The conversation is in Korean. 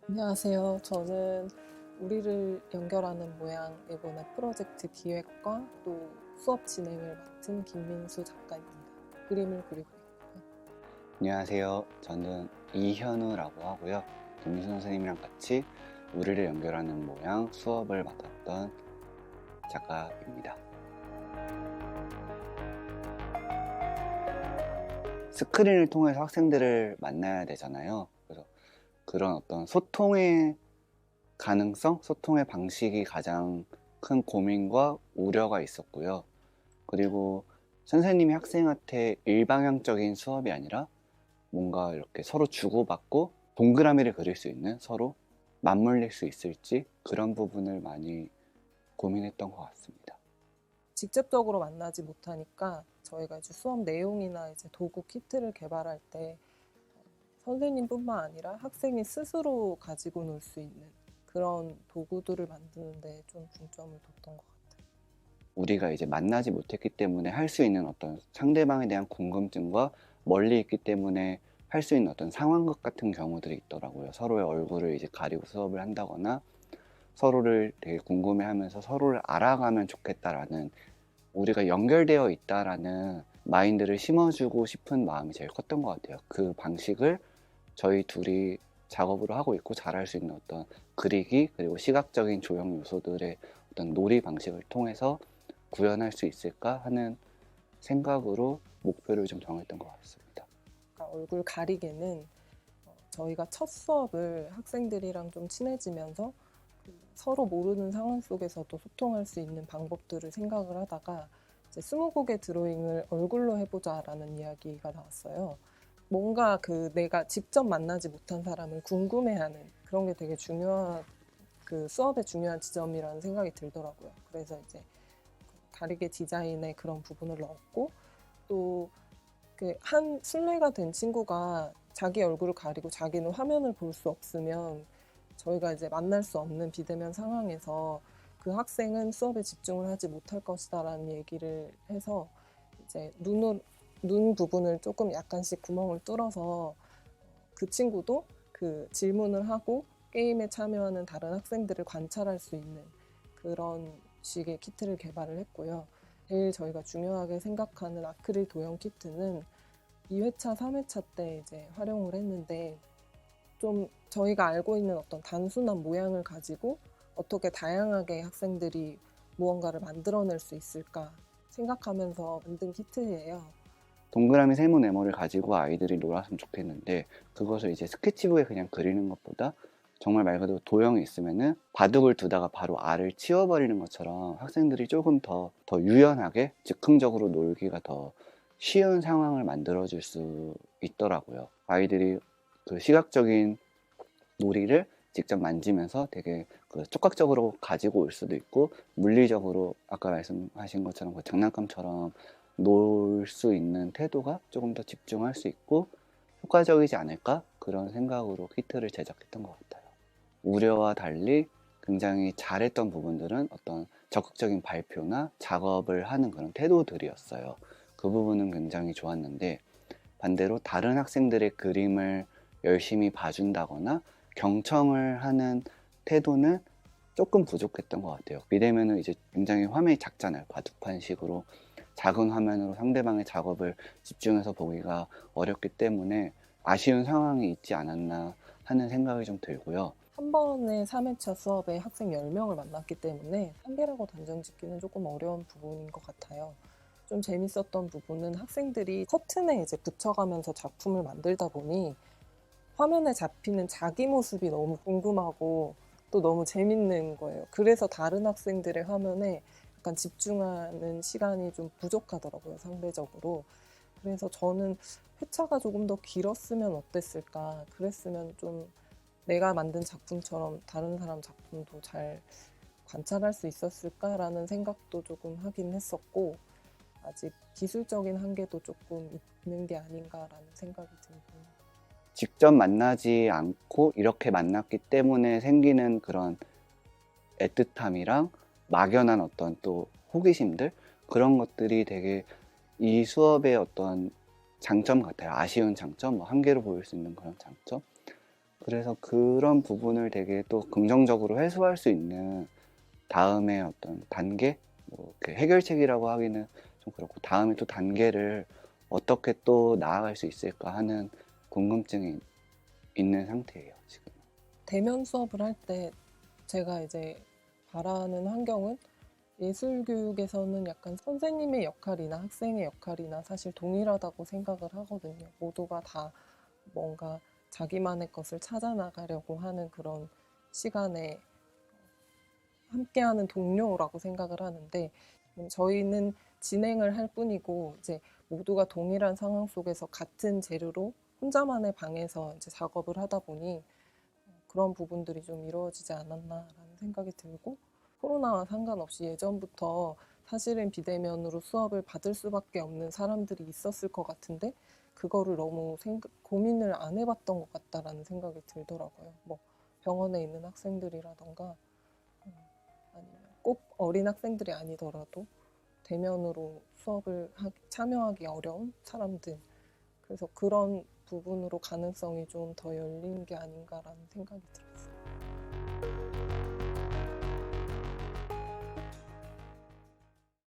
안녕하세요. 저는 우리를 연결하는 모양 이번에 프로젝트 기획과 또 수업 진행을 맡은 김민수 작가입니다. 그림을 그리고 있고요. 안녕하세요. 저는 이현우라고 하고요. 김민수 선생님이랑 같이 우리를 연결하는 모양 수업을 맡았던 작가입니다. 스크린을 통해서 학생들을 만나야 되잖아요. 그래서 그런 어떤 소통의 가능성, 소통의 방식이 가장 큰 고민과 우려가 있었고요. 그리고 선생님이 학생한테 일방향적인 수업이 아니라 뭔가 이렇게 서로 주고받고 동그라미를 그릴 수 있는, 서로 맞물릴 수 있을지 그런 부분을 많이 고민했던 것 같습니다. 직접적으로 만나지 못하니까 저희가 이제 수업 내용이나 이제 도구 키트를 개발할 때 선생님뿐만 아니라 학생이 스스로 가지고 놀 수 있는 그런 도구들을 만드는데 좀 중점을 뒀던 것 같아요. 우리가 이제 만나지 못했기 때문에 할 수 있는 어떤 상대방에 대한 궁금증과 멀리 있기 때문에 할 수 있는 어떤 상황극 같은 경우들이 있더라고요. 서로의 얼굴을 이제 가리고 수업을 한다거나 서로를 되게 궁금해하면서 서로를 알아가면 좋겠다라는, 우리가 연결되어 있다라는 마인드를 심어주고 싶은 마음이 제일 컸던 것 같아요. 그 방식을 저희 둘이 작업으로 하고 있고 잘할 수 있는 어떤 그리기, 그리고 시각적인 조형 요소들의 어떤 놀이 방식을 통해서 구현할 수 있을까 하는 생각으로 목표를 좀 정했던 것 같습니다. 그러니까 얼굴 가리개는 저희가 첫 수업을 학생들이랑 좀 친해지면서 서로 모르는 상황 속에서도 소통할 수 있는 방법들을 생각을 하다가 이제 스무고개 드로잉을 얼굴로 해보자라는 이야기가 나왔어요. 뭔가 내가 직접 만나지 못한 사람을 궁금해하는 그런 게 되게 중요한 그 수업의 중요한 지점이라는 생각이 들더라고요. 그래서 이제 가리개 디자인에 그런 부분을 넣었고 또 한 순례가 된 친구가 자기 얼굴을 가리고 자기는 화면을 볼 수 없으면 저희가 이제 만날 수 없는 비대면 상황에서 그 학생은 수업에 집중을 하지 못할 것이다라는 얘기를 해서 이제 눈 부분을 조금 약간씩 구멍을 뚫어서 그 친구도 그 질문을 하고 게임에 참여하는 다른 학생들을 관찰할 수 있는 그런 식의 키트를 개발을 했고요. 제일 저희가 중요하게 생각하는 아크릴 도형 키트는 2회차, 3회차 때 이제 활용을 했는데 좀 저희가 알고 있는 어떤 단순한 모양을 가지고 어떻게 다양하게 학생들이 무언가를 만들어낼 수 있을까 생각하면서 만든 키트예요. 동그라미 세모 네모를 가지고 아이들이 놀았으면 좋겠는데, 그것을 이제 스케치북에 그냥 그리는 것보다 정말 말 그대로 도형이 있으면은 바둑을 두다가 바로 알을 치워버리는 것처럼 학생들이 조금 더 유연하게 즉흥적으로 놀기가 더 쉬운 상황을 만들어줄 수 있더라고요. 아이들이 그 시각적인 놀이를 직접 만지면서 되게 그 촉각적으로 가지고 올 수도 있고, 물리적으로 아까 말씀하신 것처럼 그 장난감처럼 놀 수 있는 태도가 조금 더 집중할 수 있고 효과적이지 않을까, 그런 생각으로 키트를 제작했던 것 같아요. 우려와 달리 굉장히 잘했던 부분들은 어떤 적극적인 발표나 작업을 하는 그런 태도들이었어요. 그 부분은 굉장히 좋았는데, 반대로 다른 학생들의 그림을 열심히 봐준다거나 경청을 하는 태도는 조금 부족했던 것 같아요. 비대면은 이제 굉장히 화면이 작잖아요. 바둑판식으로 작은 화면으로 상대방의 작업을 집중해서 보기가 어렵기 때문에 아쉬운 상황이 있지 않았나 하는 생각이 좀 들고요. 한 번에 3회차 수업에 학생 10명을 만났기 때문에 한계라고 단정 짓기는 조금 어려운 부분인 것 같아요. 좀 재밌었던 부분은 학생들이 커튼에 이제 붙여가면서 작품을 만들다 보니 화면에 잡히는 자기 모습이 너무 궁금하고 또 너무 재밌는 거예요. 그래서 다른 학생들의 화면에 약간 집중하는 시간이 좀 부족하더라고요, 상대적으로. 그래서 저는 회차가 조금 더 길었으면 어땠을까? 그랬으면 좀 내가 만든 작품처럼 다른 사람 작품도 잘 관찰할 수 있었을까라는 생각도 조금 하긴 했었고, 아직 기술적인 한계도 조금 있는 게 아닌가라는 생각이 들고. 직접 만나지 않고 이렇게 만났기 때문에 생기는 그런 애틋함이랑 막연한 어떤 또 호기심들, 그런 것들이 되게 이 수업의 어떤 장점 같아요. 아쉬운 장점, 뭐 한계로 보일 수 있는 그런 장점, 그래서 그런 부분을 되게 또 긍정적으로 해소할 수 있는 다음에 어떤 단계? 뭐 이렇게 해결책이라고 하기는 좀 그렇고 다음에 또 단계를 어떻게 또 나아갈 수 있을까 하는 궁금증이 있는 상태예요, 지금. 대면 수업을 할 때 제가 이제 바라는 환경은 예술 교육에서는 약간 선생님의 역할이나 학생의 역할이나 사실 동일하다고 생각을 하거든요. 모두가 다 뭔가 자기만의 것을 찾아 나가려고 하는 그런 시간에 함께하는 동료라고 생각을 하는데 저희는 진행을 할 뿐이고 이제 모두가 동일한 상황 속에서 같은 재료로 혼자만의 방에서 이제 작업을 하다 보니 그런 부분들이 좀 이루어지지 않았나라는 생각이 들고 코로나와 상관없이 예전부터 사실은 비대면으로 수업을 받을 수밖에 없는 사람들이 있었을 것 같은데 그거를 너무 고민을 안 해봤던 것 같다라는 생각이 들더라고요. 뭐 병원에 있는 학생들이라던가 아니면 꼭 어린 학생들이 아니더라도 대면으로 수업을 참여하기 어려운 사람들. 그래서 그런 부분으로 가능성이 좀 더 열리는 게 아닌가라는 생각이 들어요.